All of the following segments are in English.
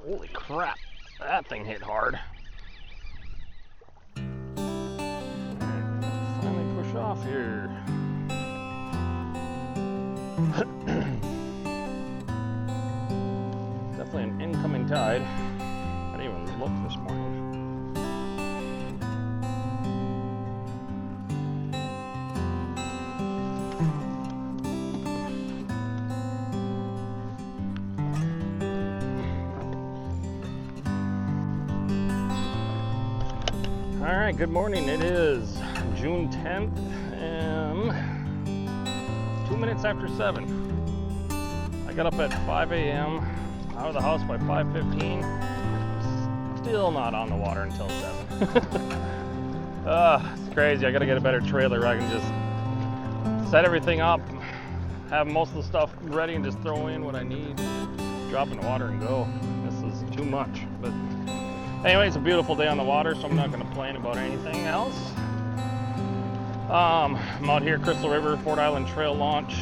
Holy crap, that thing hit hard. Finally push off here. Definitely an incoming tide. I didn't even look this morning. Alright, good morning. It is June 10th and 2 minutes after 7. I got up at 5 a.m. out of the house by 5:15. Still not on the water until 7. It's crazy. I gotta get a better trailer where I can just set everything up, have most of the stuff ready, and just throw in what I need, drop in the water and go. This is too much. But anyway, it's a beautiful day on the water, so I'm not going to complain about anything else. I'm out here, Crystal River, Fort Island Trail launch.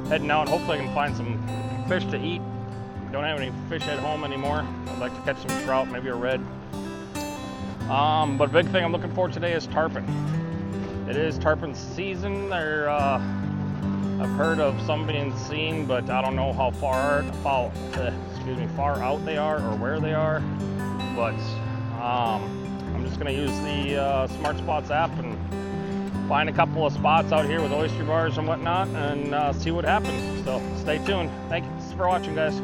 Heading out. Hopefully I can find some fish to eat. Don't have any fish at home anymore. I'd like to catch some trout, maybe a red. But big thing I'm looking for today is tarpon. It is tarpon season. I've heard of some being seen, but I don't know how far out they are or where they are. But I'm just going to use the Smart Spots app and find a couple of spots out here with oyster bars and whatnot and see what happens. So stay tuned. Thanks for watching, guys.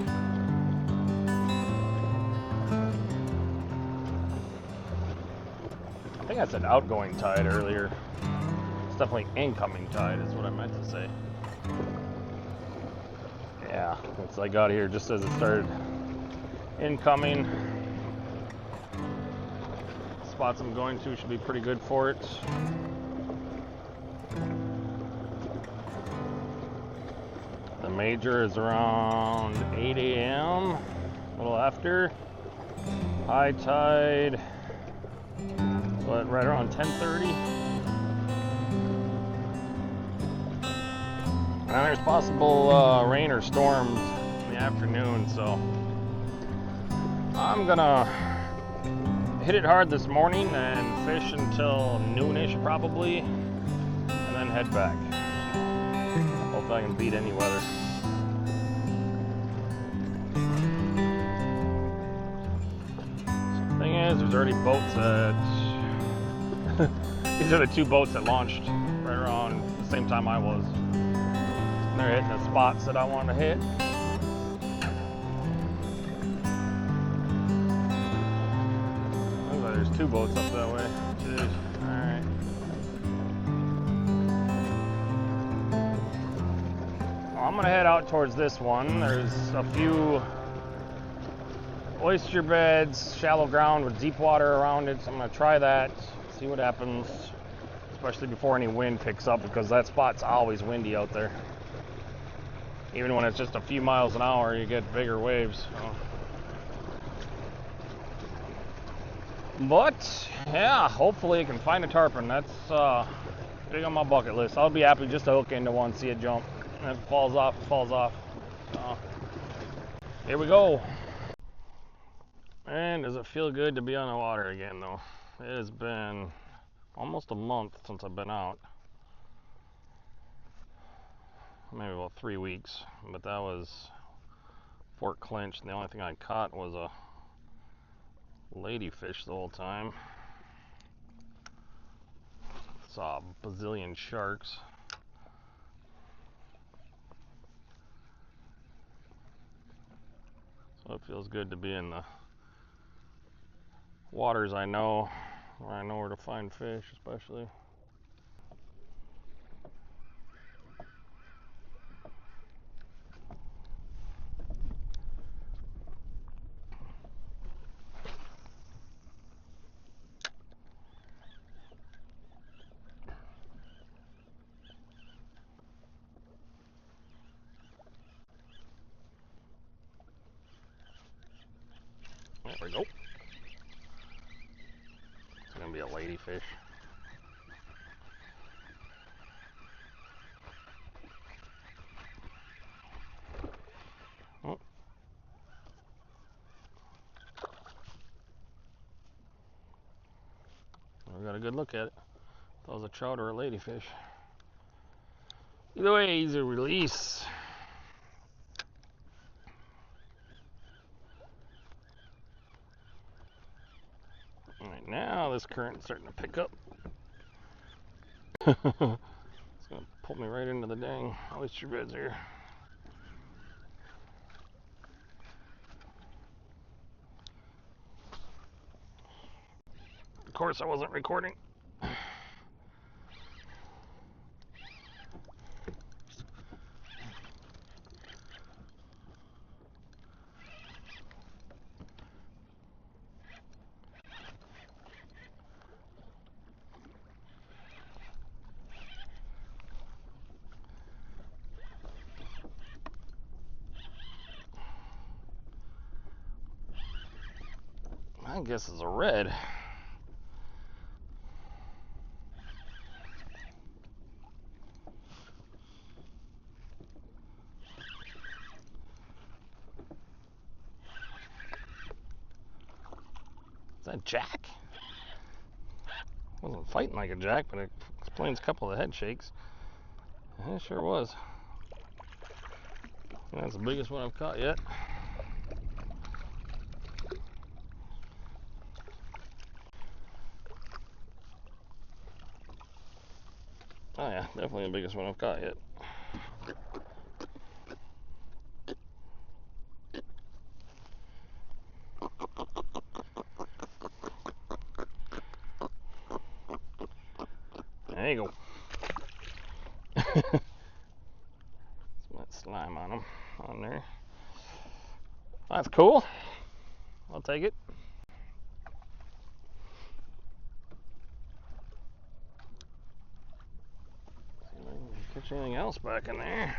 I think I said outgoing tide earlier. It's definitely incoming tide is what I meant to say. Yeah, it's I got here just as it started incoming. Spots I'm going to should be pretty good for it. The major is around 8 a.m. a little after. High tide, but right around 10:30. And there's possible rain or storms in the afternoon, so I'm gonna hit it hard this morning and fish until noonish probably, and then head back. Hope I can beat any weather. So the thing is, there's already boats that these are the two boats that launched right around the same time I was. And they're hitting the spots that I want to hit. There's two boats up that way. Jeez. Alright. Well, I'm gonna head out towards this one. There's a few oyster beds, shallow ground with deep water around it. So I'm gonna try that, see what happens, especially before any wind picks up, because that spot's always windy out there. Even when it's just a few miles an hour, you get bigger waves. So. But yeah, hopefully I can find a tarpon. That's big on my bucket list. I'll be happy just to hook into one, see it jump. And if it falls off, it falls off. So here we go. And does it feel good to be on the water again though? It has been almost a month since I've been out. Maybe about 3 weeks. But that was Fort Clinch, and the only thing I caught was a ladyfish the whole time. Saw a bazillion sharks. So it feels good to be in the waters I know, where I know where to find fish, especially. There we go. It's gonna be a ladyfish. Oh. good look at it. Thought it was a trout or a ladyfish. Either way, easy release. Alright, now this current's starting to pick up. It's gonna pull me right into the dang oyster beds here. Of course, I wasn't recording. I guess it's a red. Is that Jack? Wasn't fighting like a Jack, but it explains a couple of the head shakes. Yeah, it sure was. That's the biggest one I've caught yet. Oh yeah, definitely the biggest one I've caught yet. There you go. Some of that slime on there. That's cool. I'll take it. See if I can catch anything else back in there.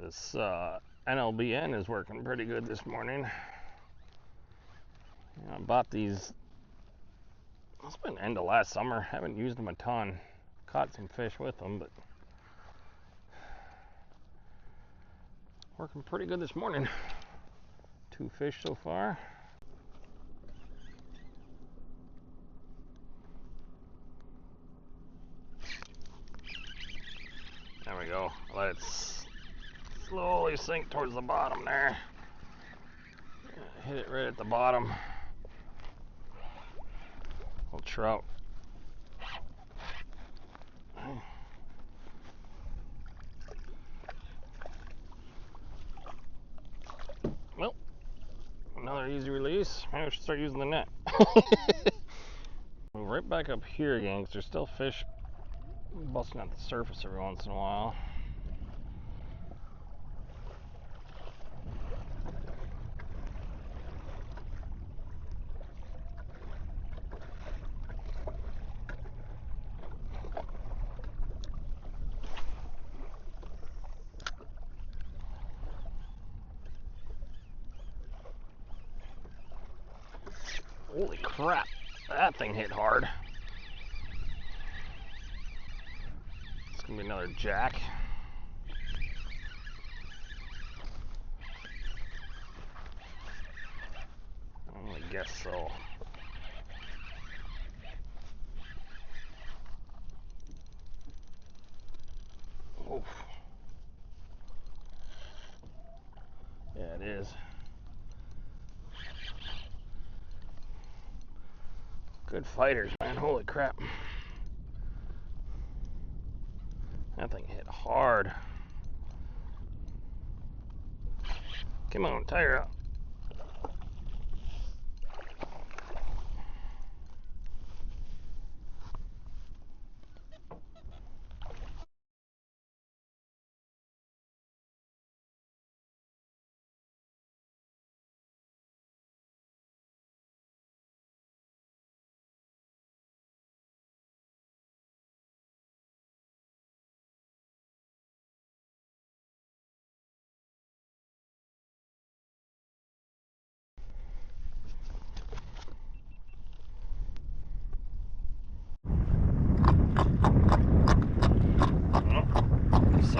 This NLBN is working pretty good this morning. I bought these, it's been end of last summer. Haven't used them a ton. Caught some fish with them, but working pretty good this morning. 2 fish so far. There we go. Let it slowly sink towards the bottom there. Hit it right at the bottom. Little trout. Well, another easy release. Maybe I should start using the net. Move right back up here again because there's still fish busting at the surface every once in a while. Holy crap, that thing hit hard. It's gonna be another Jack. I guess so. Oof. Yeah, it is. Good fighters, man. Holy crap. That thing hit hard. Come on, tie her up.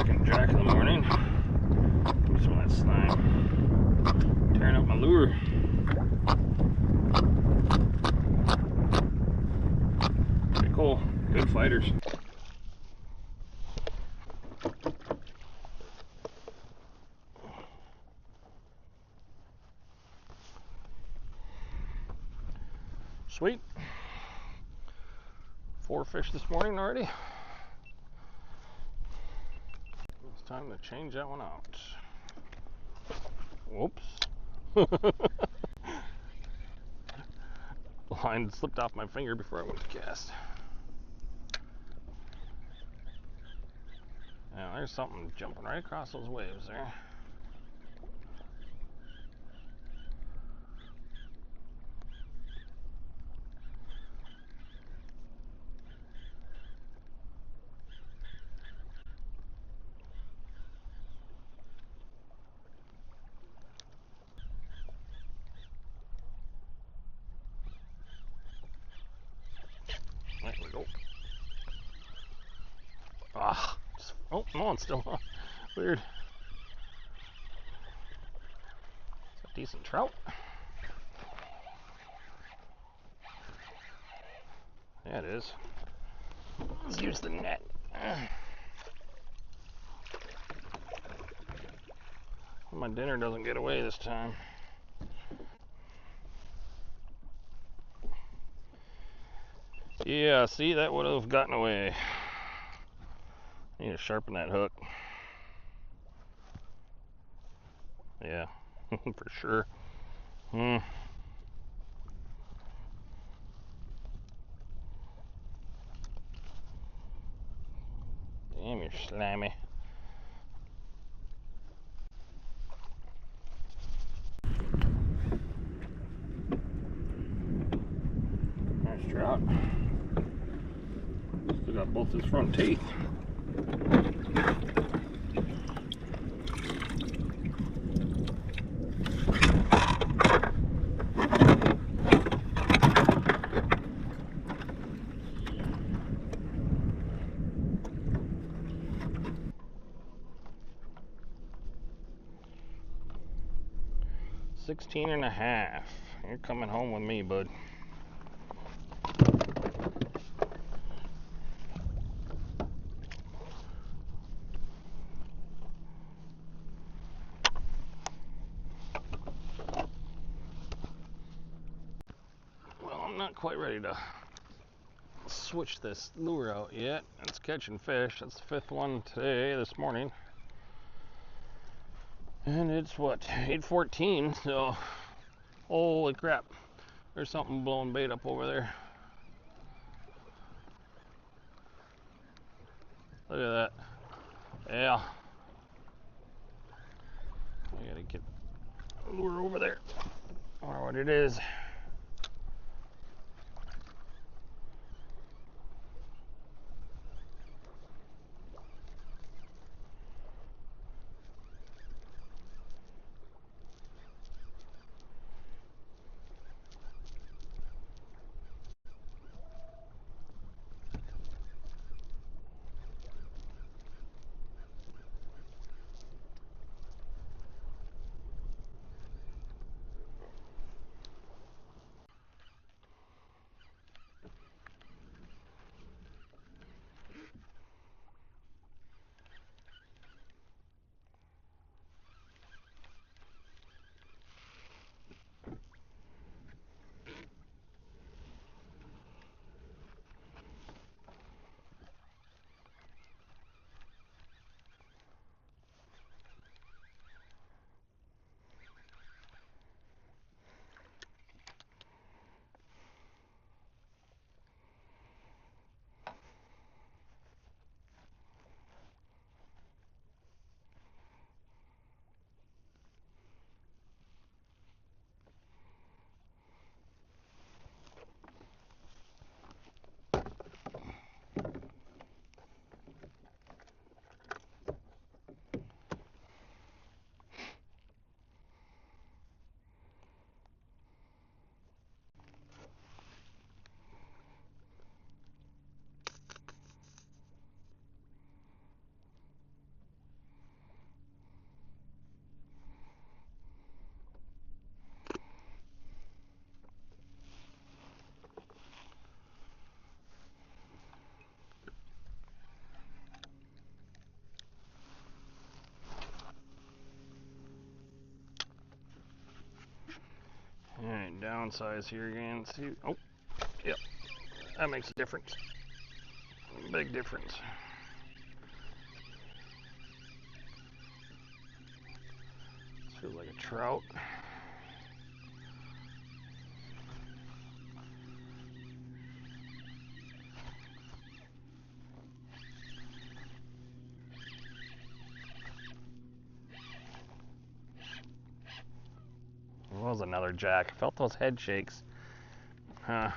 Second jack of the morning. Give me some of that slime. Tearing up my lure. Pretty cool. Good fighters. Sweet. 4 fish this morning already. It's time to change that one out. Whoops. Line slipped off my finger before I went to cast. Now there's something jumping right across those waves there. There we go. Ah, oh no, it's still on. Weird. It's a decent trout. Yeah, it is. Let's use the net. My dinner doesn't get away this time. Yeah, see, that would have gotten away. I need to sharpen that hook. Yeah, for sure. Damn, you're slimy. Nice trout. Still got both his front teeth. $16.5. You're coming home with me, bud. Well, I'm not quite ready to switch this lure out yet. It's catching fish. That's the 5th one today, this morning. And it's what, 8:14, so holy crap. There's something blowing bait up over there. Look at that. Yeah. I gotta get the lure over there. I wonder what it is. Alright, downsize here again. See, oh, yep, that makes a difference. Big difference. This feels like a trout. It was another jack. I felt those head shakes. Huh.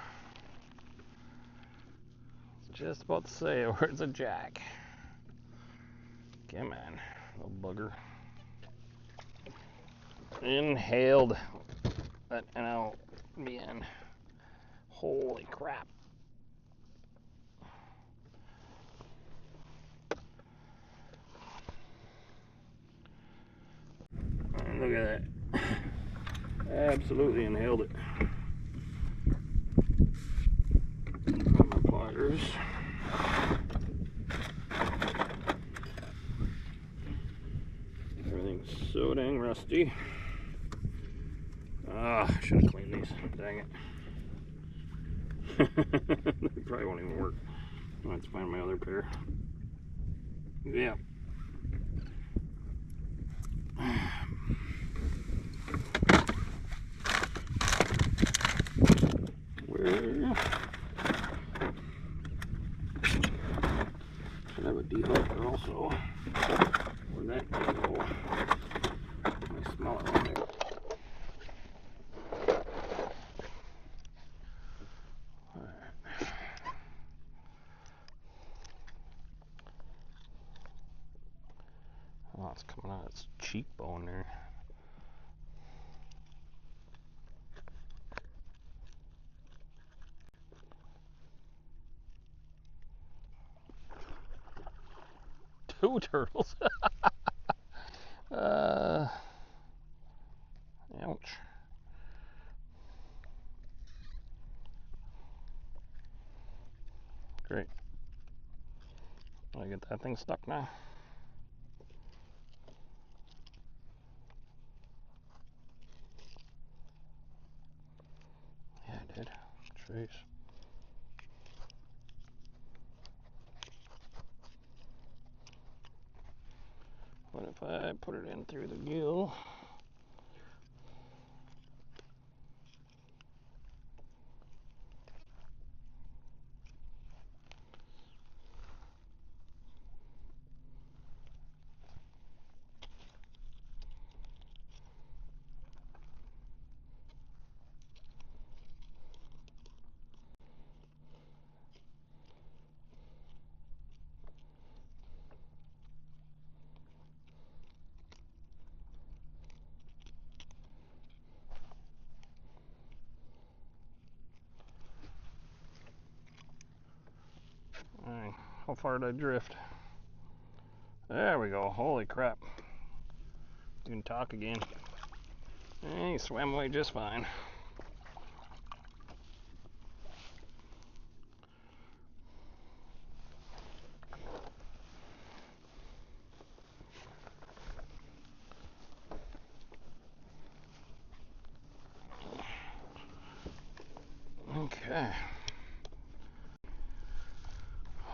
Just about to say, where's a jack? Come on, little bugger. Inhaled. That NLBN. Holy crap. Look at that. Absolutely inhaled it. My pliers. Everything's so dang rusty. Ah, I should have cleaned these. Dang it. They probably won't even work. Let's find my other pair. Yeah. Where? Should have a dehucker also. Where'd that go? I smell it right there. Oh, it's coming out of its cheekbone there. Two turtles. Ouch. Great. I get that thing stuck now. Yeah, I did. Jeez. What if I put it in through the gill? Alright, how far did I drift? There we go. Holy crap. You can talk again. He swam away just fine. Okay.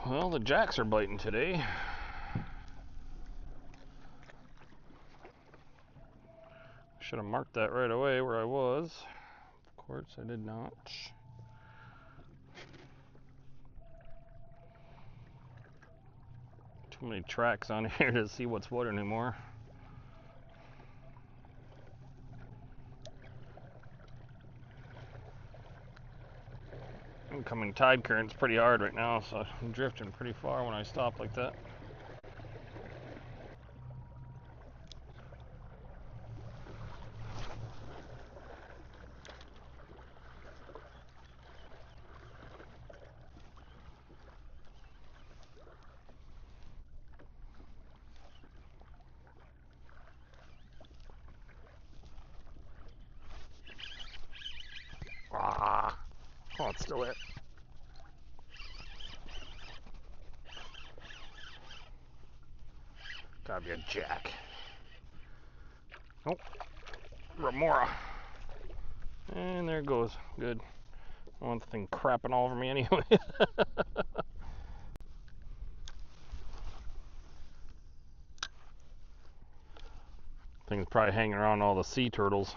Well, the jacks are biting today. Should have marked that right away where I was. Of course, I did not. Too many tracks on here to see what's what anymore. Incoming tide current's pretty hard right now, so I'm drifting pretty far when I stop like that. Ah, oh, it's still there. Gotta be a jack. Nope. Remora. And there it goes. Good. I don't want the thing crapping all over me anyway. Thing's probably hanging around all the sea turtles.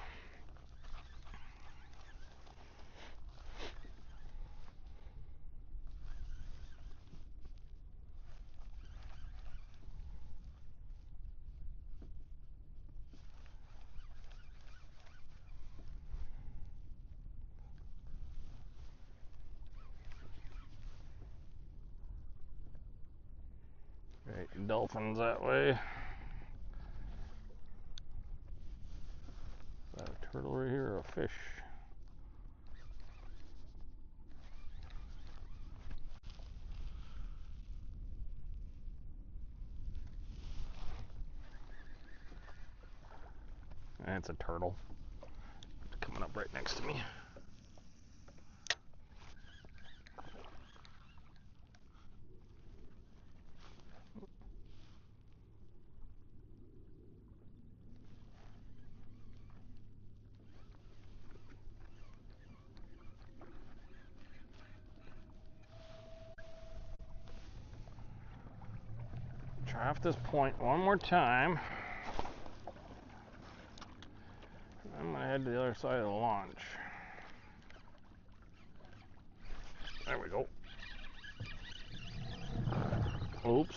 Right, dolphins that way. Is that a turtle right here or a fish? That's a turtle. It's coming up right next to me. Try off this point one more time. I'm gonna head to the other side of the launch. There we go. Oops.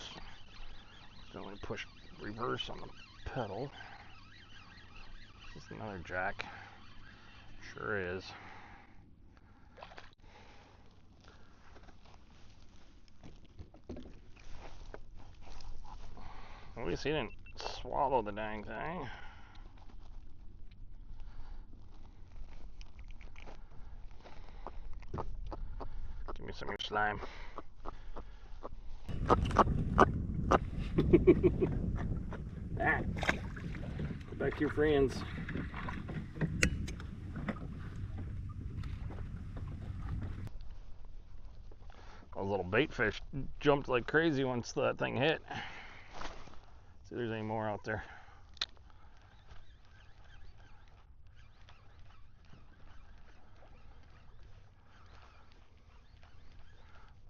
Let me push reverse on the pedal. Is this another jack? Sure is. At least he didn't swallow the dang thing. Give me some of your slime. Ah, go back to your friends. Those little bait fish jumped like crazy once that thing hit. See if there's any more out there.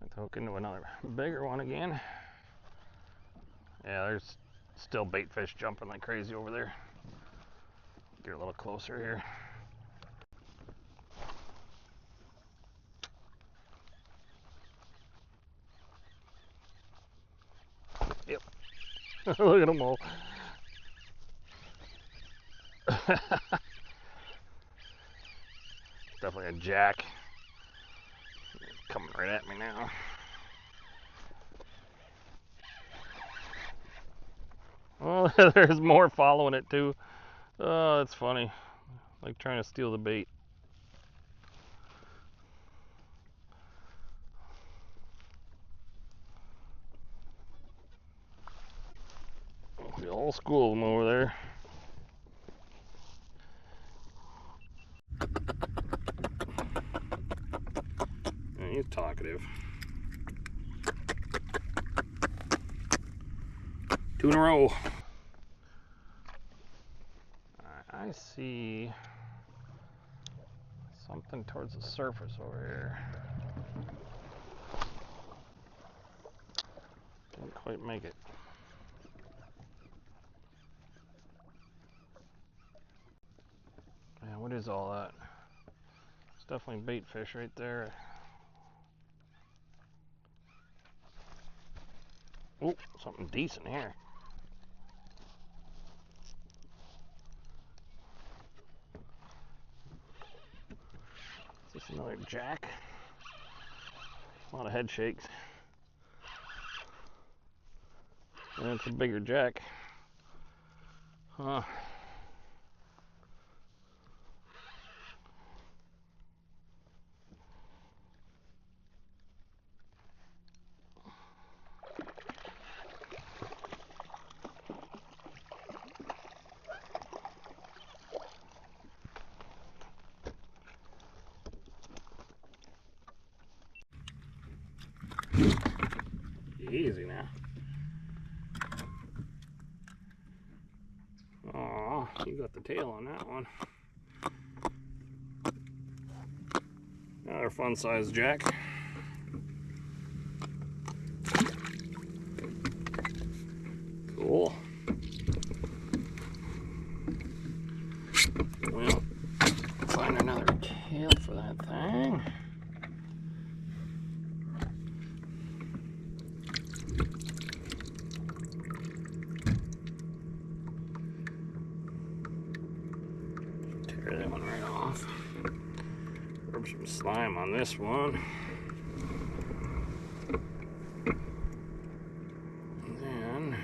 Let's hook into another bigger one again. Yeah, there's still bait fish jumping like crazy over there. Get a little closer here. Yep. Look at them all. Definitely a jack. It's coming right at me now. Well, there's more following it too. Oh, that's funny. Like trying to steal the bait. The whole school of them over there. And he's talkative. 2 in a row. I see something towards the surface over here. Didn't quite make it. Yeah, what is all that? It's definitely bait fish right there. Oh, something decent here. Is this another jack? A lot of head shakes. And it's a bigger jack. Huh. Easy now. Oh, you got the tail on that one. Another fun size jack. Cool. Well, find another tail for that thing. Tear that one right off. Rub some slime on this one. And then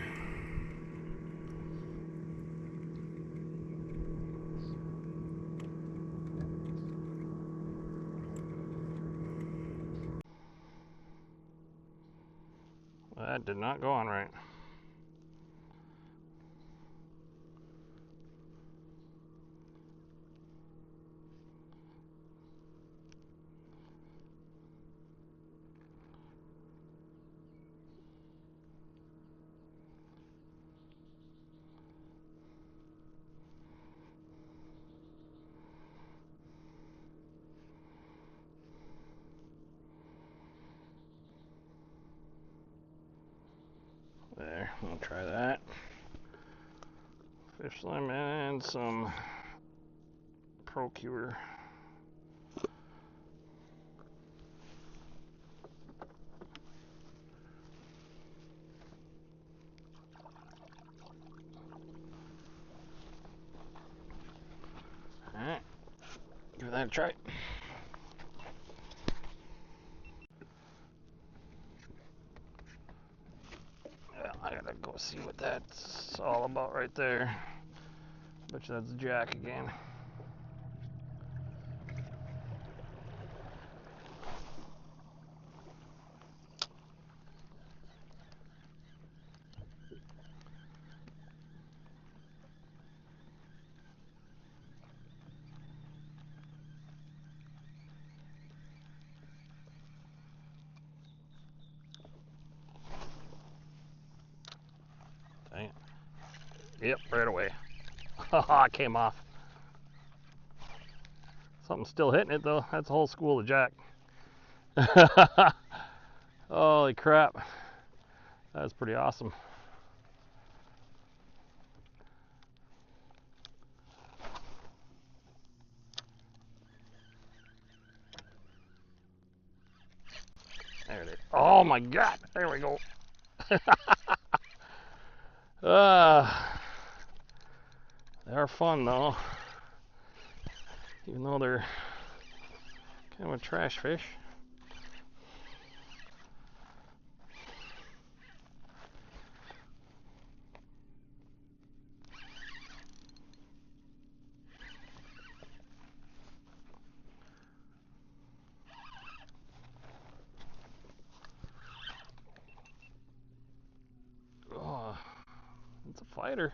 that did not go on right. There, we'll try that. Fish slime and some Procure. Alright, give that a try. Well, I gotta go see what that's all about right there. Bet you that's Jack again. Dang it. Yep, right away. Haha, it came off. Something's still hitting it though. That's a whole school of Jack. Holy crap. That's pretty awesome. There it is. Oh my god. There we go. They're fun though. Even though they're kind of a trash fish. Oh, it's a fighter.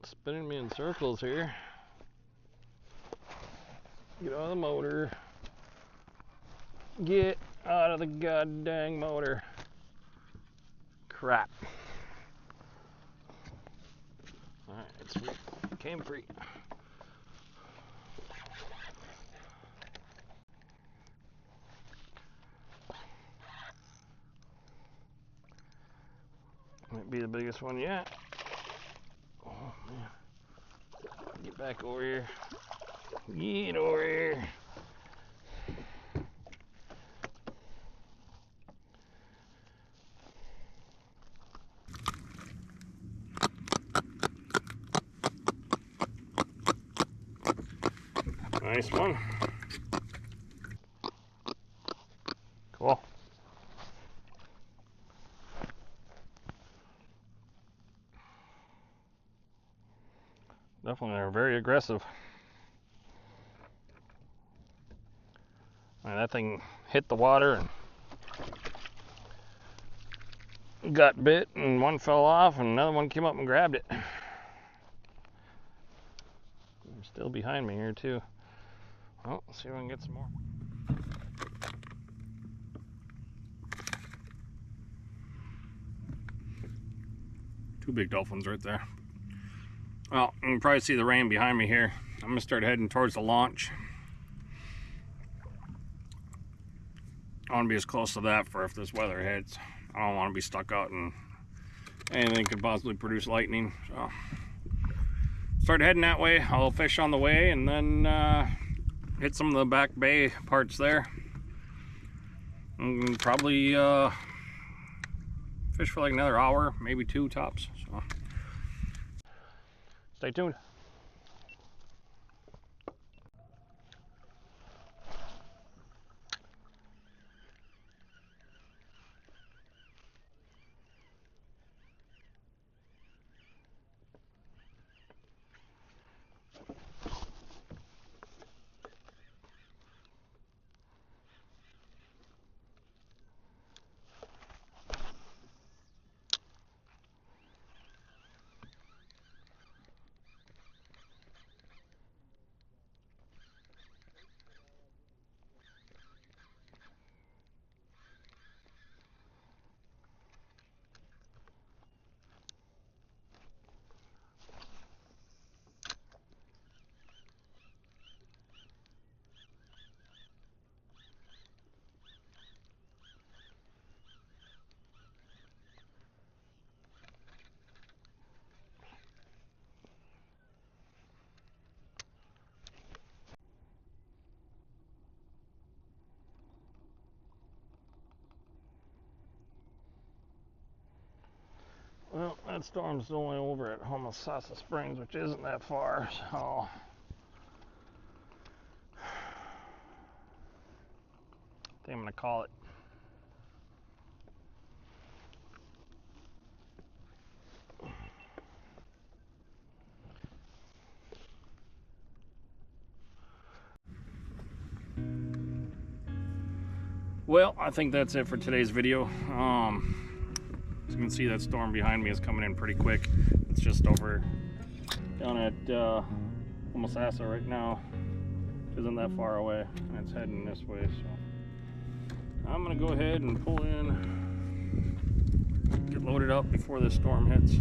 Spinning me in circles here. Get out of the motor. Get out of the god dang motor. Crap. Alright, it's free. Came free. Might be the biggest one yet. Oh man. Get back over here. Get over here. Nice one. Cool. Definitely are very aggressive. I mean, that thing hit the water and got bit, and one fell off, and another one came up and grabbed it. They're still behind me here too. Well, let's see if I can get some more. Two big dolphins right there. Well, you can probably see the rain behind me here. I'm gonna start heading towards the launch. I want to be as close to that for if this weather hits. I don't want to be stuck out and anything could possibly produce lightning. So start heading that way. I'll fish on the way and then hit some of the back bay parts there. And probably fish for like another hour, maybe 2 tops. So stay tuned. Well, that storm's only over at Homosassa Springs, which isn't that far, so I think I'm gonna call it. Well, I think that's it for today's video. As you can see, that storm behind me is coming in pretty quick. It's just over down at Homosassa right now. It isn't that far away, and it's heading this way. So I'm gonna go ahead and pull in, get loaded up before this storm hits.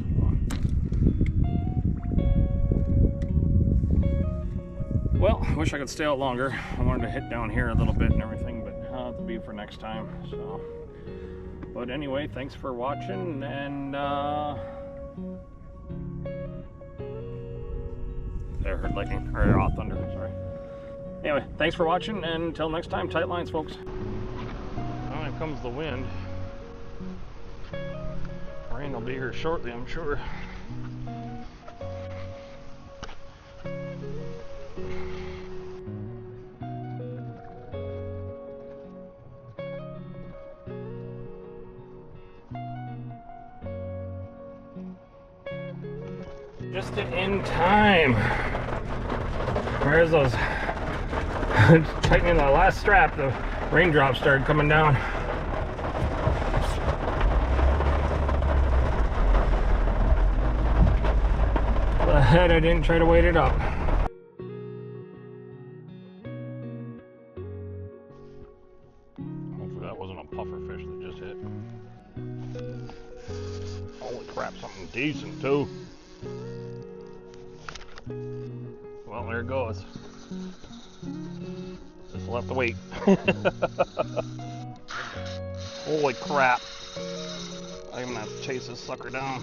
Well, I wish I could stay out longer. I wanted to hit down here a little bit and everything, but I'll have to be for next time. So, but anyway, thanks for watching, and I heard lightning, or thunder, sorry. Anyway, thanks for watching, and until next time, tight lines, folks. Well, here comes the wind. Rain will be here shortly, I'm sure. Just in time. Where's those? Tightening the last strap, the raindrops started coming down. Glad I didn't try to wait it up. Hopefully that wasn't a puffer fish that just hit. Holy crap, something decent too. Well, there it goes. Just will have to wait. Holy crap. I'm gonna have to chase this sucker down.